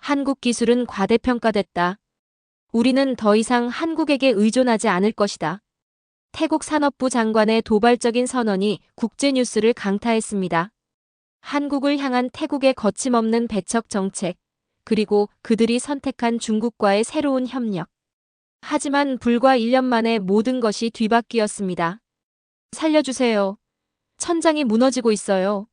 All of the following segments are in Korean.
한국 기술은 과대평가됐다. 우리는 더 이상 한국에게 의존하지 않을 것이다. 태국 산업부 장관의 도발적인 선언이 국제뉴스를 강타했습니다. 한국을 향한 태국의 거침없는 배척 정책, 그리고 그들이 선택한 중국과의 새로운 협력. 하지만 불과 1년 만에 모든 것이 뒤바뀌었습니다. 살려주세요. 천장이 무너지고 있어요.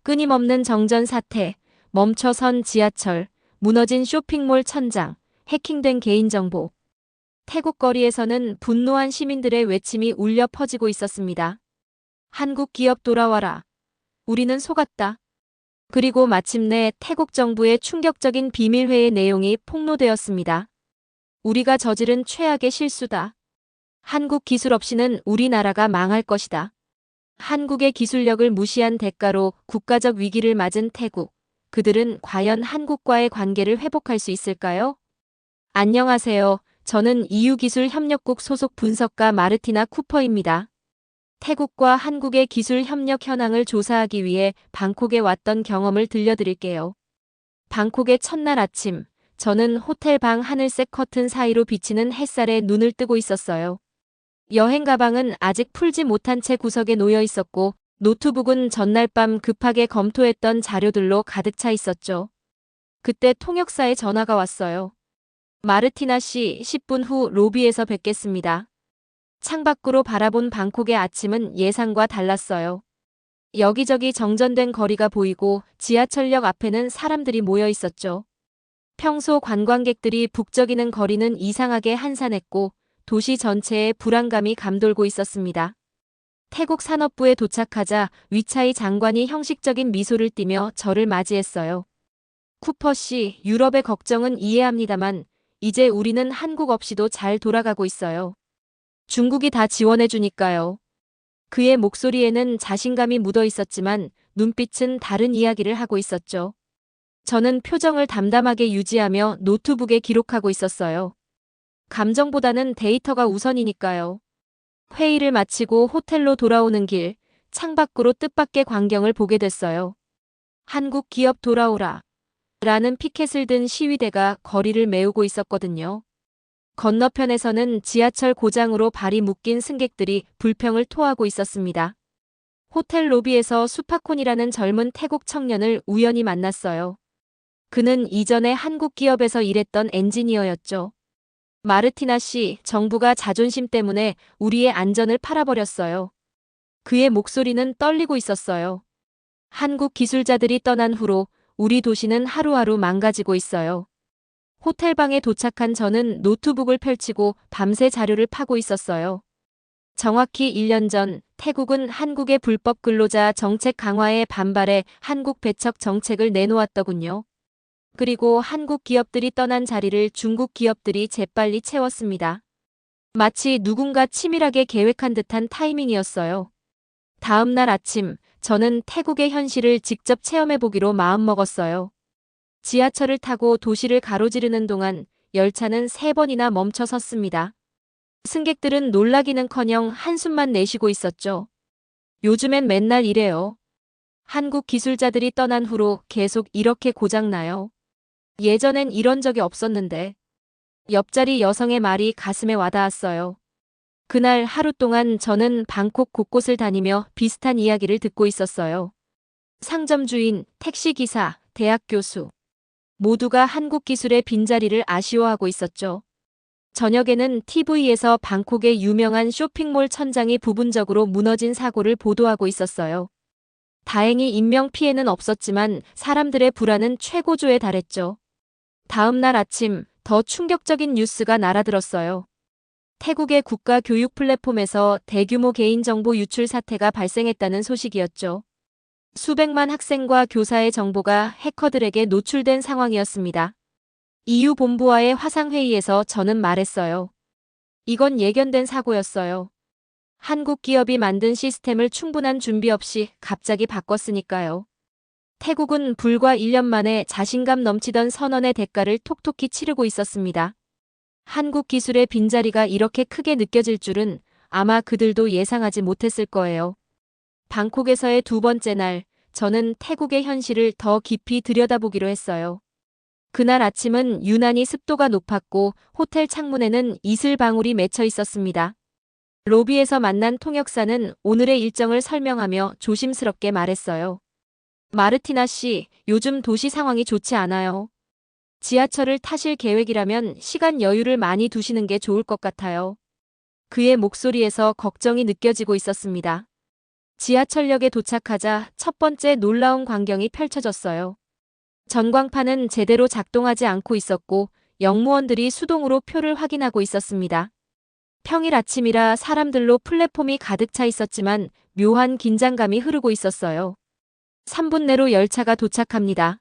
끊임없는 정전 사태, 멈춰선 지하철, 무너진 쇼핑몰 천장, 해킹된 개인정보. 태국 거리에서는 분노한 시민들의 외침이 울려 퍼지고 있었습니다. 한국 기업 돌아와라. 우리는 속았다. 그리고 마침내 태국 정부의 충격적인 비밀회의 내용이 폭로되었습니다. 우리가 저지른 최악의 실수다. 한국 기술 없이는 우리나라가 망할 것이다. 한국의 기술력을 무시한 대가로 국가적 위기를 맞은 태국. 그들은 과연 한국과의 관계를 회복할 수 있을까요? 안녕하세요. 저는 EU기술협력국 소속 분석가 마르티나 쿠퍼입니다. 태국과 한국의 기술 협력 현황을 조사하기 위해 방콕에 왔던 경험을 들려드릴게요. 방콕의 첫날 아침, 저는 호텔 방 하늘색 커튼 사이로 비치는 햇살에 눈을 뜨고 있었어요. 여행 가방은 아직 풀지 못한 채 구석에 놓여 있었고, 노트북은 전날 밤 급하게 검토했던 자료들로 가득 차 있었죠. 그때 통역사의 전화가 왔어요. 마르티나 씨, 10분 후 로비에서 뵙겠습니다. 창밖으로 바라본 방콕의 아침은 예상과 달랐어요. 여기저기 정전된 거리가 보이고 지하철역 앞에는 사람들이 모여 있었죠. 평소 관광객들이 북적이는 거리는 이상하게 한산했고 도시 전체에 불안감이 감돌고 있었습니다. 태국 산업부에 도착하자 위차이 장관이 형식적인 미소를 띠며 저를 맞이했어요. 쿠퍼 씨, 유럽의 걱정은 이해합니다만 이제 우리는 한국 없이도 잘 돌아가고 있어요. 중국이 다 지원해주니까요. 그의 목소리에는 자신감이 묻어 있었지만 눈빛은 다른 이야기를 하고 있었죠. 저는 표정을 담담하게 유지하며 노트북에 기록하고 있었어요. 감정보다는 데이터가 우선이니까요. 회의를 마치고 호텔로 돌아오는 길, 창밖으로 뜻밖의 광경을 보게 됐어요. 한국 기업 돌아오라. 라는 피켓을 든 시위대가 거리를 메우고 있었거든요. 건너편에서는 지하철 고장으로 발이 묶인 승객들이 불평을 토하고 있었습니다. 호텔 로비에서 수파콘이라는 젊은 태국 청년을 우연히 만났어요. 그는 이전에 한국 기업에서 일했던 엔지니어였죠. 마르티나 씨, 정부가 자존심 때문에 우리의 안전을 팔아버렸어요. 그의 목소리는 떨리고 있었어요. 한국 기술자들이 떠난 후로 우리 도시는 하루하루 망가지고 있어요. 호텔방에 도착한 저는 노트북을 펼치고 밤새 자료를 파고 있었어요. 정확히 1년 전 태국은 한국의 불법 근로자 정책 강화에 반발해 한국 배척 정책을 내놓았더군요. 그리고 한국 기업들이 떠난 자리를 중국 기업들이 재빨리 채웠습니다. 마치 누군가 치밀하게 계획한 듯한 타이밍이었어요. 다음 날 아침, 저는 태국의 현실을 직접 체험해보기로 마음먹었어요. 지하철을 타고 도시를 가로지르는 동안 열차는 3번이나 멈춰 섰습니다. 승객들은 놀라기는커녕 한숨만 내쉬고 있었죠. 요즘엔 맨날 이래요. 한국 기술자들이 떠난 후로 계속 이렇게 고장나요. 예전엔 이런 적이 없었는데. 옆자리 여성의 말이 가슴에 와닿았어요. 그날 하루 동안 저는 방콕 곳곳을 다니며 비슷한 이야기를 듣고 있었어요. 상점 주인, 택시기사, 대학 교수. 모두가 한국 기술의 빈자리를 아쉬워하고 있었죠. 저녁에는 TV에서 방콕의 유명한 쇼핑몰 천장이 부분적으로 무너진 사고를 보도하고 있었어요. 다행히 인명피해는 없었지만 사람들의 불안은 최고조에 달했죠. 다음 날 아침 더 충격적인 뉴스가 날아들었어요. 태국의 국가 교육 플랫폼에서 대규모 개인정보 유출 사태가 발생했다는 소식이었죠. 수백만 학생과 교사의 정보가 해커들에게 노출된 상황이었습니다. EU 본부와의 화상회의에서 저는 말했어요. 이건 예견된 사고였어요. 한국 기업이 만든 시스템을 충분한 준비 없이 갑자기 바꿨으니까요. 태국은 불과 1년 만에 자신감 넘치던 선언의 대가를 톡톡히 치르고 있었습니다. 한국 기술의 빈자리가 이렇게 크게 느껴질 줄은 아마 그들도 예상하지 못했을 거예요. 방콕에서의 두 번째 날, 저는 태국의 현실을 더 깊이 들여다보기로 했어요. 그날 아침은 유난히 습도가 높았고 호텔 창문에는 이슬방울이 맺혀 있었습니다. 로비에서 만난 통역사는 오늘의 일정을 설명하며 조심스럽게 말했어요. 마르티나 씨, 요즘 도시 상황이 좋지 않아요. 지하철을 타실 계획이라면 시간 여유를 많이 두시는 게 좋을 것 같아요. 그의 목소리에서 걱정이 느껴지고 있었습니다. 지하철역에 도착하자 첫 번째 놀라운 광경이 펼쳐졌어요. 전광판은 제대로 작동하지 않고 있었고 역무원들이 수동으로 표를 확인하고 있었습니다. 평일 아침이라 사람들로 플랫폼이 가득 차 있었지만 묘한 긴장감이 흐르고 있었어요. 3분 내로 열차가 도착합니다.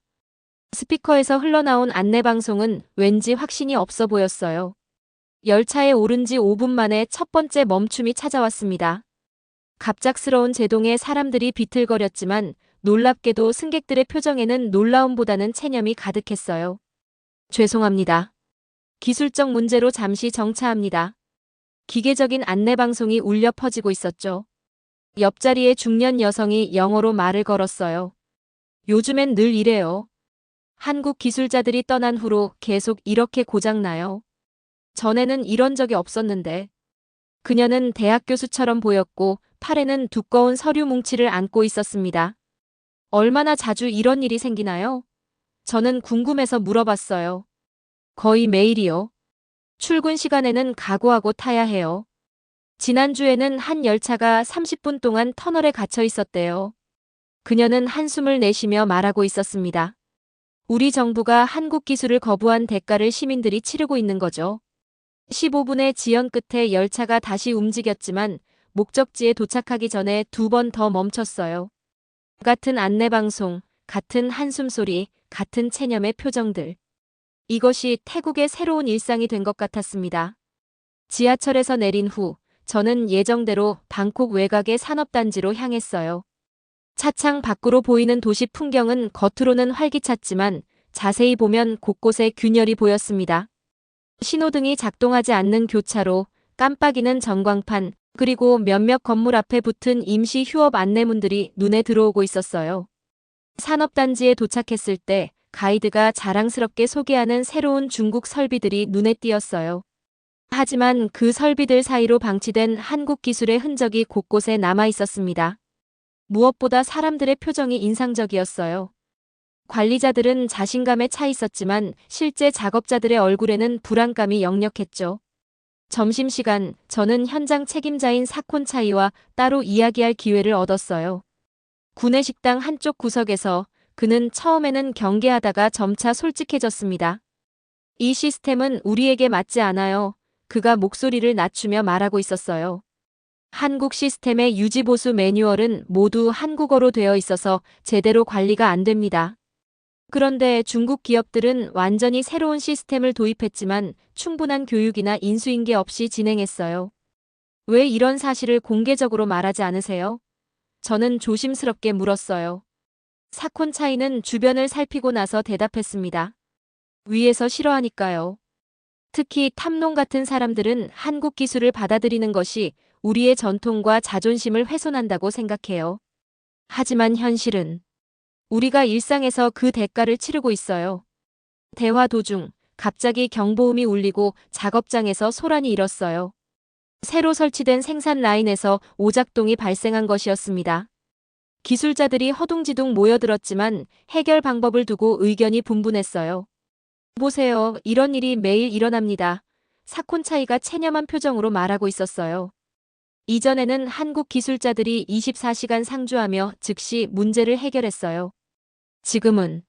스피커에서 흘러나온 안내방송은 왠지 확신이 없어 보였어요. 열차에 오른 지 5분 만에 첫 번째 멈춤이 찾아왔습니다. 갑작스러운 제동에 사람들이 비틀거렸지만 놀랍게도 승객들의 표정에는 놀라움보다는 체념이 가득했어요. 죄송합니다. 기술적 문제로 잠시 정차합니다. 기계적인 안내방송이 울려 퍼지고 있었죠. 옆자리의 중년 여성이 영어로 말을 걸었어요. 요즘엔 늘 이래요. 한국 기술자들이 떠난 후로 계속 이렇게 고장나요. 전에는 이런 적이 없었는데. 그녀는 대학 교수처럼 보였고 팔에는 두꺼운 서류 뭉치를 안고 있었습니다. 얼마나 자주 이런 일이 생기나요? 저는 궁금해서 물어봤어요. 거의 매일이요. 출근 시간에는 각오하고 타야 해요. 지난주에는 한 열차가 30분 동안 터널에 갇혀 있었대요. 그녀는 한숨을 내쉬며 말하고 있었습니다. 우리 정부가 한국 기술을 거부한 대가를 시민들이 치르고 있는 거죠. 15분의 지연 끝에 열차가 다시 움직였지만 목적지에 도착하기 전에 2번 더 멈췄어요. 같은 안내방송, 같은 한숨소리, 같은 체념의 표정들. 이것이 태국의 새로운 일상이 된 것 같았습니다. 지하철에서 내린 후 저는 예정대로 방콕 외곽의 산업단지로 향했어요. 차창 밖으로 보이는 도시 풍경은 겉으로는 활기찼지만 자세히 보면 곳곳에 균열이 보였습니다. 신호등이 작동하지 않는 교차로, 깜빡이는 전광판, 그리고 몇몇 건물 앞에 붙은 임시 휴업 안내문들이 눈에 들어오고 있었어요. 산업단지에 도착했을 때 가이드가 자랑스럽게 소개하는 새로운 중국 설비들이 눈에 띄었어요. 하지만 그 설비들 사이로 방치된 한국 기술의 흔적이 곳곳에 남아 있었습니다. 무엇보다 사람들의 표정이 인상적이었어요. 관리자들은 자신감에 차 있었지만 실제 작업자들의 얼굴에는 불안감이 역력했죠. 점심시간, 저는 현장 책임자인 사콘차이와 따로 이야기할 기회를 얻었어요. 구내식당 한쪽 구석에서 그는 처음에는 경계하다가 점차 솔직해졌습니다. 이 시스템은 우리에게 맞지 않아요. 그가 목소리를 낮추며 말하고 있었어요. 한국 시스템의 유지보수 매뉴얼은 모두 한국어로 되어 있어서 제대로 관리가 안 됩니다. 그런데 중국 기업들은 완전히 새로운 시스템을 도입했지만 충분한 교육이나 인수인계 없이 진행했어요. 왜 이런 사실을 공개적으로 말하지 않으세요? 저는 조심스럽게 물었어요. 사콘차이는 주변을 살피고 나서 대답했습니다. 위에서 싫어하니까요. 특히 탐농 같은 사람들은 한국 기술을 받아들이는 것이 우리의 전통과 자존심을 훼손한다고 생각해요. 하지만 현실은 우리가 일상에서 그 대가를 치르고 있어요. 대화 도중 갑자기 경보음이 울리고 작업장에서 소란이 일었어요. 새로 설치된 생산 라인에서 오작동이 발생한 것이었습니다. 기술자들이 허둥지둥 모여들었지만 해결 방법을 두고 의견이 분분했어요. 보세요. 이런 일이 매일 일어납니다. 사콘차이가 체념한 표정으로 말하고 있었어요. 이전에는 한국 기술자들이 24시간 상주하며 즉시 문제를 해결했어요. 지금은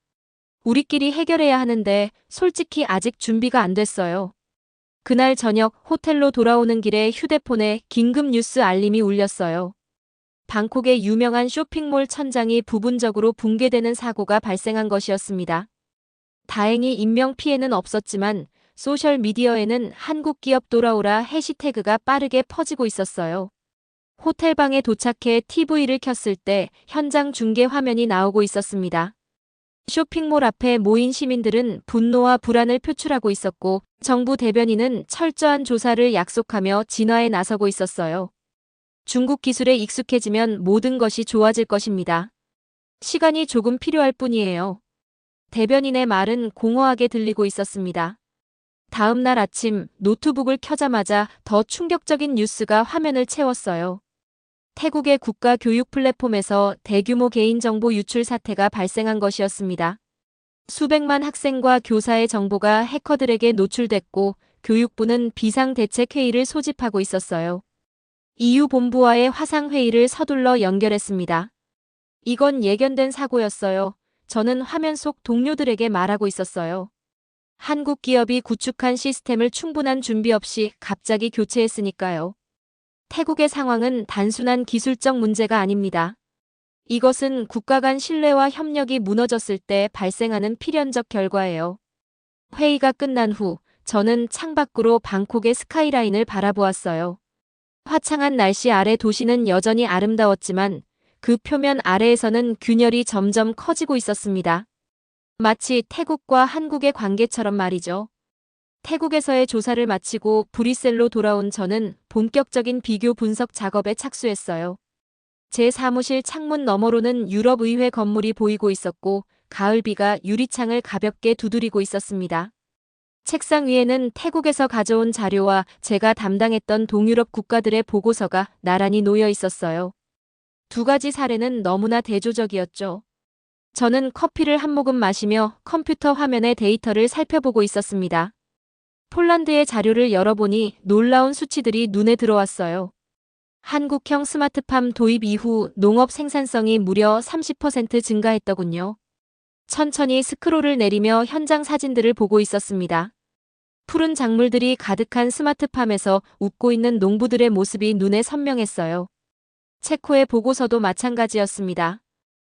우리끼리 해결해야 하는데 솔직히 아직 준비가 안 됐어요. 그날 저녁 호텔로 돌아오는 길에 휴대폰에 긴급 뉴스 알림이 울렸어요. 방콕의 유명한 쇼핑몰 천장이 부분적으로 붕괴되는 사고가 발생한 것이었습니다. 다행히 인명피해는 없었지만 소셜미디어에는 한국 기업 돌아오라 해시태그가 빠르게 퍼지고 있었어요. 호텔방에 도착해 TV를 켰을 때 현장 중계 화면이 나오고 있었습니다. 쇼핑몰 앞에 모인 시민들은 분노와 불안을 표출하고 있었고 정부 대변인은 철저한 조사를 약속하며 진화에 나서고 있었어요. 중국 기술에 익숙해지면 모든 것이 좋아질 것입니다. 시간이 조금 필요할 뿐이에요. 대변인의 말은 공허하게 들리고 있었습니다. 다음 날 아침 노트북을 켜자마자 더 충격적인 뉴스가 화면을 채웠어요. 태국의 국가 교육 플랫폼에서 대규모 개인정보 유출 사태가 발생한 것이었습니다. 수백만 학생과 교사의 정보가 해커들에게 노출됐고 교육부는 비상대책회의를 소집하고 있었어요. EU 본부와의 화상회의를 서둘러 연결했습니다. 이건 예견된 사고였어요. 저는 화면 속 동료들에게 말하고 있었어요. 한국 기업이 구축한 시스템을 충분한 준비 없이 갑자기 교체했으니까요. 태국의 상황은 단순한 기술적 문제가 아닙니다. 이것은 국가 간 신뢰와 협력이 무너졌을 때 발생하는 필연적 결과예요. 회의가 끝난 후 저는 창밖으로 방콕의 스카이라인을 바라보았어요. 화창한 날씨 아래 도시는 여전히 아름다웠지만 그 표면 아래에서는 균열이 점점 커지고 있었습니다. 마치 태국과 한국의 관계처럼 말이죠. 태국에서의 조사를 마치고 브뤼셀로 돌아온 저는 본격적인 비교 분석 작업에 착수했어요. 제 사무실 창문 너머로는 유럽 의회 건물이 보이고 있었고 가을비가 유리창을 가볍게 두드리고 있었습니다. 책상 위에는 태국에서 가져온 자료와 제가 담당했던 동유럽 국가들의 보고서가 나란히 놓여 있었어요. 두 가지 사례는 너무나 대조적이었죠. 저는 커피를 한 모금 마시며 컴퓨터 화면의 데이터를 살펴보고 있었습니다. 폴란드의 자료를 열어보니 놀라운 수치들이 눈에 들어왔어요. 한국형 스마트팜 도입 이후 농업 생산성이 무려 30% 증가했더군요. 천천히 스크롤을 내리며 현장 사진들을 보고 있었습니다. 푸른 작물들이 가득한 스마트팜에서 웃고 있는 농부들의 모습이 눈에 선명했어요. 체코의 보고서도 마찬가지였습니다.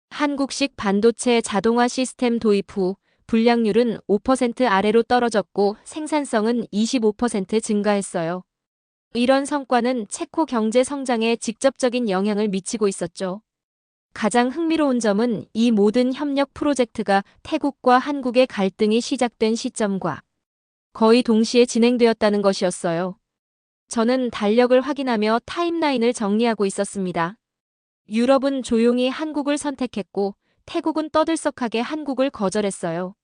한국식 반도체 자동화 시스템 도입 후 불량률은 5% 아래로 떨어졌고 생산성은 25% 증가했어요. 이런 성과는 체코 경제 성장에 직접적인 영향을 미치고 있었죠. 가장 흥미로운 점은 이 모든 협력 프로젝트가 태국과 한국의 갈등이 시작된 시점과 거의 동시에 진행되었다는 것이었어요. 저는 달력을 확인하며 타임라인을 정리하고 있었습니다. 유럽은 조용히 한국을 선택했고 태국은 떠들썩하게 한국을 거절했어요.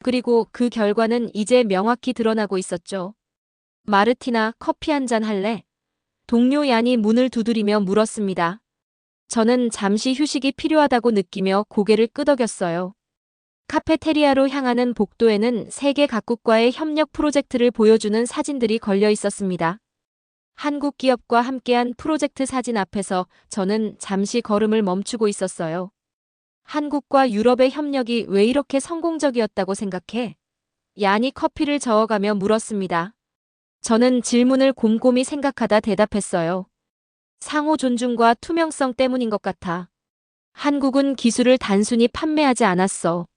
그리고 그 결과는 이제 명확히 드러나고 있었죠. 마르티나, 커피 한 잔 할래? 동료 얀이 문을 두드리며 물었습니다. 저는 잠시 휴식이 필요하다고 느끼며 고개를 끄덕였어요. 카페테리아로 향하는 복도에는 세계 각국과의 협력 프로젝트를 보여주는 사진들이 걸려 있었습니다. 한국 기업과 함께한 프로젝트 사진 앞에서 저는 잠시 걸음을 멈추고 있었어요. 한국과 유럽의 협력이 왜 이렇게 성공적이었다고 생각해? 얀이 커피를 저어가며 물었습니다. 저는 질문을 곰곰이 생각하다 대답했어요. 상호 존중과 투명성 때문인 것 같아. 한국은 기술을 단순히 판매하지 않았어.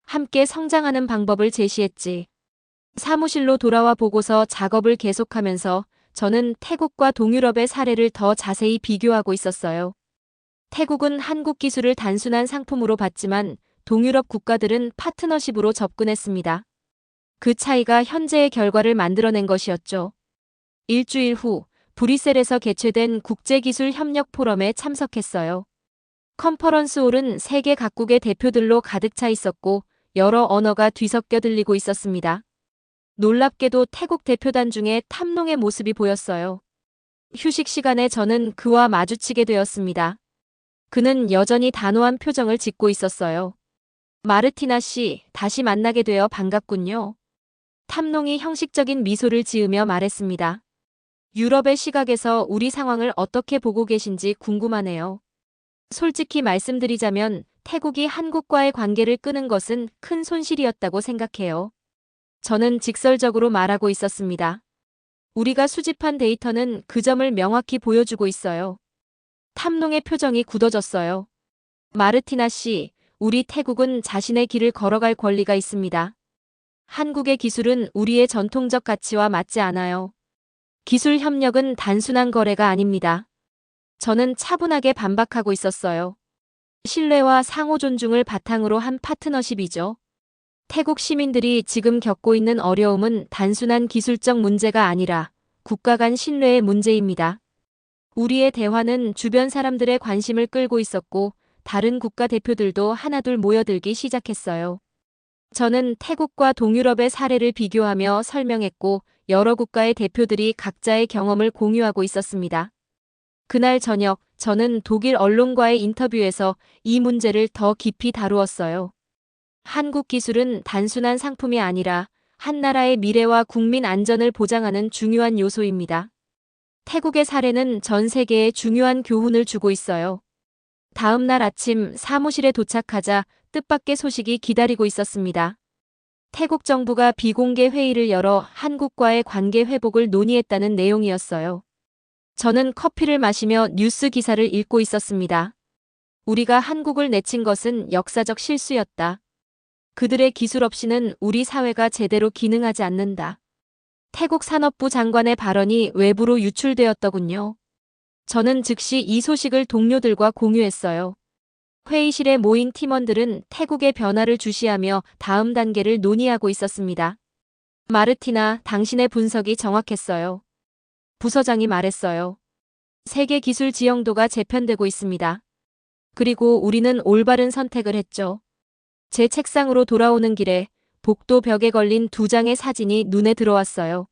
함께 성장하는 방법을 제시했지. 사무실로 돌아와 보고서 작업을 계속하면서 저는 태국과 동유럽의 사례를 더 자세히 비교하고 있었어요. 태국은 한국 기술을 단순한 상품으로 봤지만 동유럽 국가들은 파트너십으로 접근했습니다. 그 차이가 현재의 결과를 만들어낸 것이었죠. 일주일 후 브뤼셀에서 개최된 국제기술협력 포럼에 참석했어요. 컨퍼런스홀은 세계 각국의 대표들로 가득 차 있었고 여러 언어가 뒤섞여 들리고 있었습니다. 놀랍게도 태국 대표단 중에 탐농의 모습이 보였어요. 휴식 시간에 저는 그와 마주치게 되었습니다. 그는 여전히 단호한 표정을 짓고 있었어요. 마르티나 씨, 다시 만나게 되어 반갑군요. 탐농이 형식적인 미소를 지으며 말했습니다. 유럽의 시각에서 우리 상황을 어떻게 보고 계신지 궁금하네요. 솔직히 말씀드리자면 태국이 한국과의 관계를 끄는 것은 큰 손실이었다고 생각해요. 저는 직설적으로 말하고 있었습니다. 우리가 수집한 데이터는 그 점을 명확히 보여주고 있어요. 탐농의 표정이 굳어졌어요. 마르티나 씨, 우리 태국은 자신의 길을 걸어갈 권리가 있습니다. 한국의 기술은 우리의 전통적 가치와 맞지 않아요. 기술 협력은 단순한 거래가 아닙니다. 저는 차분하게 반박하고 있었어요. 신뢰와 상호 존중을 바탕으로 한 파트너십이죠. 태국 시민들이 지금 겪고 있는 어려움은 단순한 기술적 문제가 아니라 국가 간 신뢰의 문제입니다. 우리의 대화는 주변 사람들의 관심을 끌고 있었고 다른 국가 대표들도 하나둘 모여들기 시작했어요. 저는 태국과 동유럽의 사례를 비교하며 설명했고 여러 국가의 대표들이 각자의 경험을 공유하고 있었습니다. 그날 저녁, 저는 독일 언론과의 인터뷰에서 이 문제를 더 깊이 다루었어요. 한국 기술은 단순한 상품이 아니라 한 나라의 미래와 국민 안전을 보장하는 중요한 요소입니다. 태국의 사례는 전 세계에 중요한 교훈을 주고 있어요. 다음 날 아침 사무실에 도착하자 뜻밖의 소식이 기다리고 있었습니다. 태국 정부가 비공개 회의를 열어 한국과의 관계 회복을 논의했다는 내용이었어요. 저는 커피를 마시며 뉴스 기사를 읽고 있었습니다. 우리가 한국을 내친 것은 역사적 실수였다. 그들의 기술 없이는 우리 사회가 제대로 기능하지 않는다. 태국 산업부 장관의 발언이 외부로 유출되었더군요. 저는 즉시 이 소식을 동료들과 공유했어요. 회의실에 모인 팀원들은 태국의 변화를 주시하며 다음 단계를 논의하고 있었습니다. 마르티나, 당신의 분석이 정확했어요. 부서장이 말했어요. 세계 기술 지형도가 재편되고 있습니다. 그리고 우리는 올바른 선택을 했죠. 제 책상으로 돌아오는 길에 복도 벽에 걸린 두 장의 사진이 눈에 들어왔어요.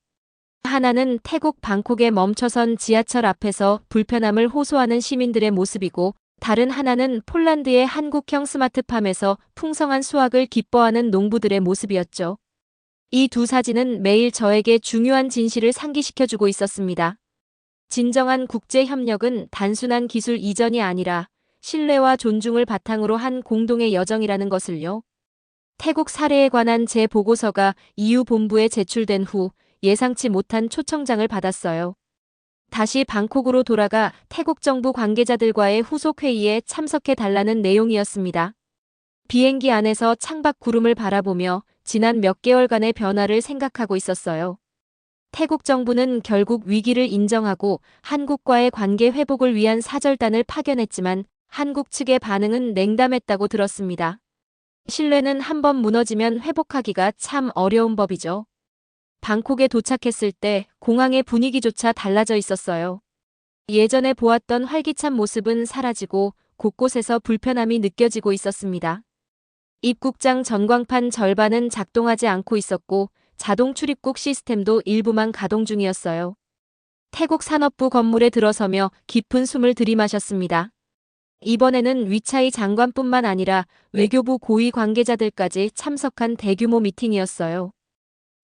하나는 태국 방콕에 멈춰선 지하철 앞에서 불편함을 호소하는 시민들의 모습이고, 다른 하나는 폴란드의 한국형 스마트팜에서 풍성한 수확을 기뻐하는 농부들의 모습이었죠. 이 두 사진은 매일 저에게 중요한 진실을 상기시켜주고 있었습니다. 진정한 국제협력은 단순한 기술 이전이 아니라 신뢰와 존중을 바탕으로 한 공동의 여정이라는 것을요. 태국 사례에 관한 제 보고서가 EU 본부에 제출된 후 예상치 못한 초청장을 받았어요. 다시 방콕으로 돌아가 태국 정부 관계자들과의 후속 회의에 참석해 달라는 내용이었습니다. 비행기 안에서 창밖 구름을 바라보며 지난 몇 개월간의 변화를 생각하고 있었어요. 태국 정부는 결국 위기를 인정하고 한국과의 관계 회복을 위한 사절단을 파견했지만 한국 측의 반응은 냉담했다고 들었습니다. 신뢰는 한번 무너지면 회복하기가 참 어려운 법이죠. 방콕에 도착했을 때 공항의 분위기조차 달라져 있었어요. 예전에 보았던 활기찬 모습은 사라지고 곳곳에서 불편함이 느껴지고 있었습니다. 입국장 전광판 절반은 작동하지 않고 있었고 자동 출입국 시스템도 일부만 가동 중이었어요. 태국 산업부 건물에 들어서며 깊은 숨을 들이마셨습니다. 이번에는 위차이 장관뿐만 아니라 외교부 고위 관계자들까지 참석한 대규모 미팅이었어요.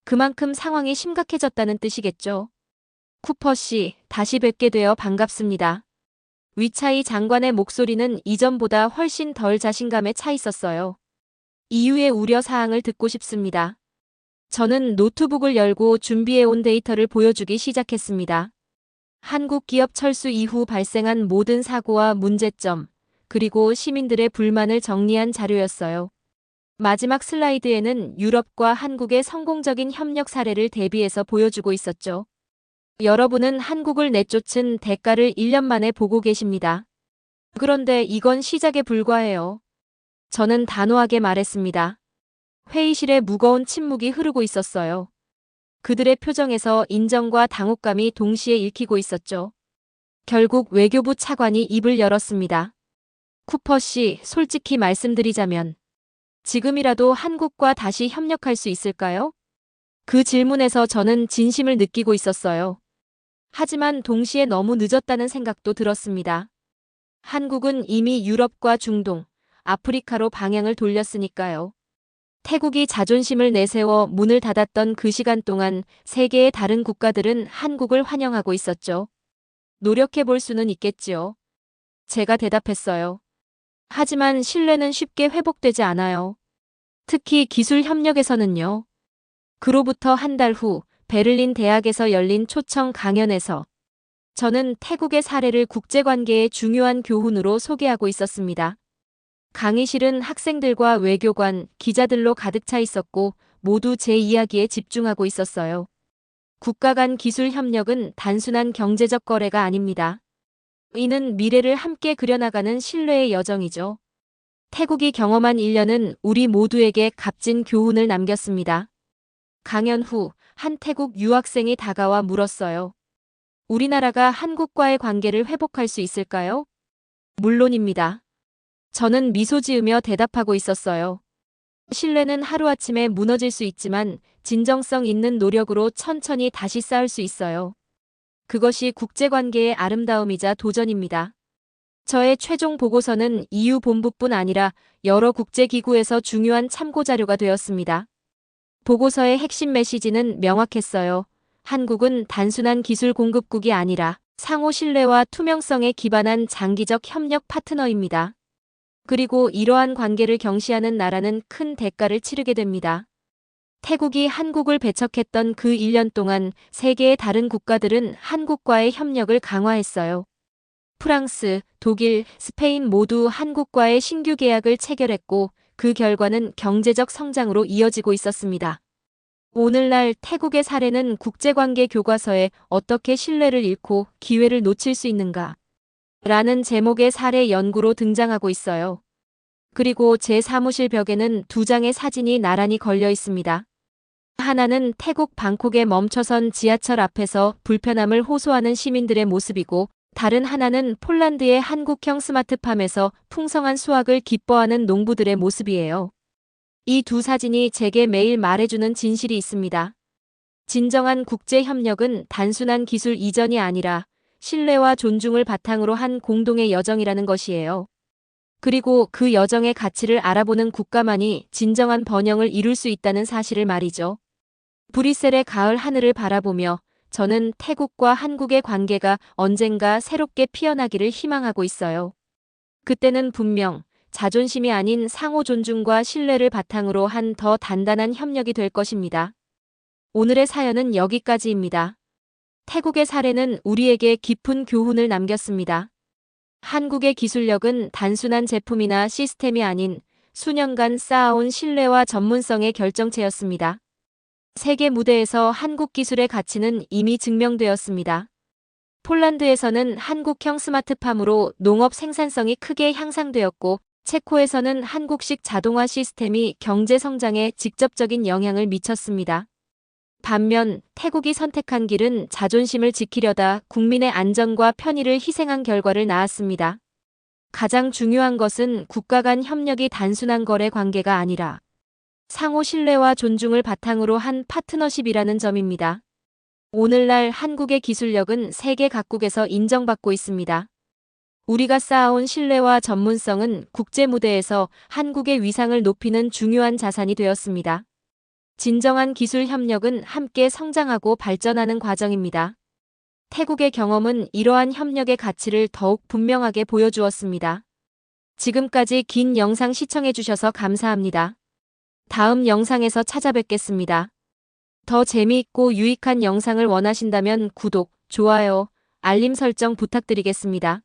그만큼 상황이 심각해졌다는 뜻이겠죠. 쿠퍼 씨, 다시 뵙게 되어 반갑습니다. 위차이 장관의 목소리는 이전보다 훨씬 덜 자신감에 차 있었어요. 이유의 우려 사항을 듣고 싶습니다. 저는 노트북을 열고 준비해온 데이터를 보여주기 시작했습니다. 한국 기업 철수 이후 발생한 모든 사고와 문제점, 그리고 시민들의 불만을 정리한 자료였어요. 마지막 슬라이드에는 유럽과 한국의 성공적인 협력 사례를 대비해서 보여주고 있었죠. 여러분은 한국을 내쫓은 대가를 1년 만에 보고 계십니다. 그런데 이건 시작에 불과해요. 저는 단호하게 말했습니다. 회의실에 무거운 침묵이 흐르고 있었어요. 그들의 표정에서 인정과 당혹감이 동시에 읽히고 있었죠. 결국 외교부 차관이 입을 열었습니다. 쿠퍼 씨, 솔직히 말씀드리자면 지금이라도 한국과 다시 협력할 수 있을까요? 그 질문에서 저는 진심을 느끼고 있었어요. 하지만 동시에 너무 늦었다는 생각도 들었습니다. 한국은 이미 유럽과 중동, 아프리카로 방향을 돌렸으니까요. 태국이 자존심을 내세워 문을 닫았던 그 시간 동안 세계의 다른 국가들은 한국을 환영하고 있었죠. 노력해 볼 수는 있겠지요. 제가 대답했어요. 하지만 신뢰는 쉽게 회복되지 않아요. 특히 기술 협력에서는요. 그로부터 한 달 후 베를린 대학에서 열린 초청 강연에서 저는 태국의 사례를 국제관계의 중요한 교훈으로 소개하고 있었습니다. 강의실은 학생들과 외교관, 기자들로 가득 차 있었고 모두 제 이야기에 집중하고 있었어요. 국가 간 기술 협력은 단순한 경제적 거래가 아닙니다. 이는 미래를 함께 그려나가는 신뢰의 여정이죠. 태국이 경험한 1년은 우리 모두에게 값진 교훈을 남겼습니다. 강연 후 한 태국 유학생이 다가와 물었어요. 우리나라가 한국과의 관계를 회복할 수 있을까요? 물론입니다. 저는 미소 지으며 대답하고 있었어요. 신뢰는 하루아침에 무너질 수 있지만 진정성 있는 노력으로 천천히 다시 쌓을 수 있어요. 그것이 국제관계의 아름다움이자 도전입니다. 저의 최종 보고서는 EU 본부뿐 아니라 여러 국제기구에서 중요한 참고자료가 되었습니다. 보고서의 핵심 메시지는 명확했어요. 한국은 단순한 기술 공급국이 아니라 상호 신뢰와 투명성에 기반한 장기적 협력 파트너입니다. 그리고 이러한 관계를 경시하는 나라는 큰 대가를 치르게 됩니다. 태국이 한국을 배척했던 그 1년 동안 세계의 다른 국가들은 한국과의 협력을 강화했어요. 프랑스, 독일, 스페인 모두 한국과의 신규 계약을 체결했고 그 결과는 경제적 성장으로 이어지고 있었습니다. 오늘날 태국의 사례는 국제관계 교과서에 어떻게 신뢰를 잃고 기회를 놓칠 수 있는가? 라는 제목의 사례 연구로 등장하고 있어요. 그리고 제 사무실 벽에는 2장의 사진이 나란히 걸려 있습니다. 하나는 태국 방콕에 멈춰선 지하철 앞에서 불편함을 호소하는 시민들의 모습이고 다른 하나는 폴란드의 한국형 스마트팜에서 풍성한 수확을 기뻐하는 농부들의 모습이에요. 이 두 사진이 제게 매일 말해주는 진실이 있습니다. 진정한 국제협력은 단순한 기술 이전이 아니라 신뢰와 존중을 바탕으로 한 공동의 여정이라는 것이에요. 그리고 그 여정의 가치를 알아보는 국가만이 진정한 번영을 이룰 수 있다는 사실을 말이죠. 브뤼셀의 가을 하늘을 바라보며 저는 태국과 한국의 관계가 언젠가 새롭게 피어나기를 희망하고 있어요. 그때는 분명 자존심이 아닌 상호 존중과 신뢰를 바탕으로 한 더 단단한 협력이 될 것입니다. 오늘의 사연은 여기까지입니다. 태국의 사례는 우리에게 깊은 교훈을 남겼습니다. 한국의 기술력은 단순한 제품이나 시스템이 아닌 수년간 쌓아온 신뢰와 전문성의 결정체였습니다. 세계 무대에서 한국 기술의 가치는 이미 증명되었습니다. 폴란드에서는 한국형 스마트팜으로 농업 생산성이 크게 향상되었고, 체코에서는 한국식 자동화 시스템이 경제 성장에 직접적인 영향을 미쳤습니다. 반면 태국이 선택한 길은 자존심을 지키려다 국민의 안전과 편의를 희생한 결과를 낳았습니다. 가장 중요한 것은 국가 간 협력이 단순한 거래 관계가 아니라 상호 신뢰와 존중을 바탕으로 한 파트너십이라는 점입니다. 오늘날 한국의 기술력은 세계 각국에서 인정받고 있습니다. 우리가 쌓아온 신뢰와 전문성은 국제 무대에서 한국의 위상을 높이는 중요한 자산이 되었습니다. 진정한 기술 협력은 함께 성장하고 발전하는 과정입니다. 태국의 경험은 이러한 협력의 가치를 더욱 분명하게 보여주었습니다. 지금까지 긴 영상 시청해주셔서 감사합니다. 다음 영상에서 찾아뵙겠습니다. 더 재미있고 유익한 영상을 원하신다면 구독, 좋아요, 알림 설정 부탁드리겠습니다.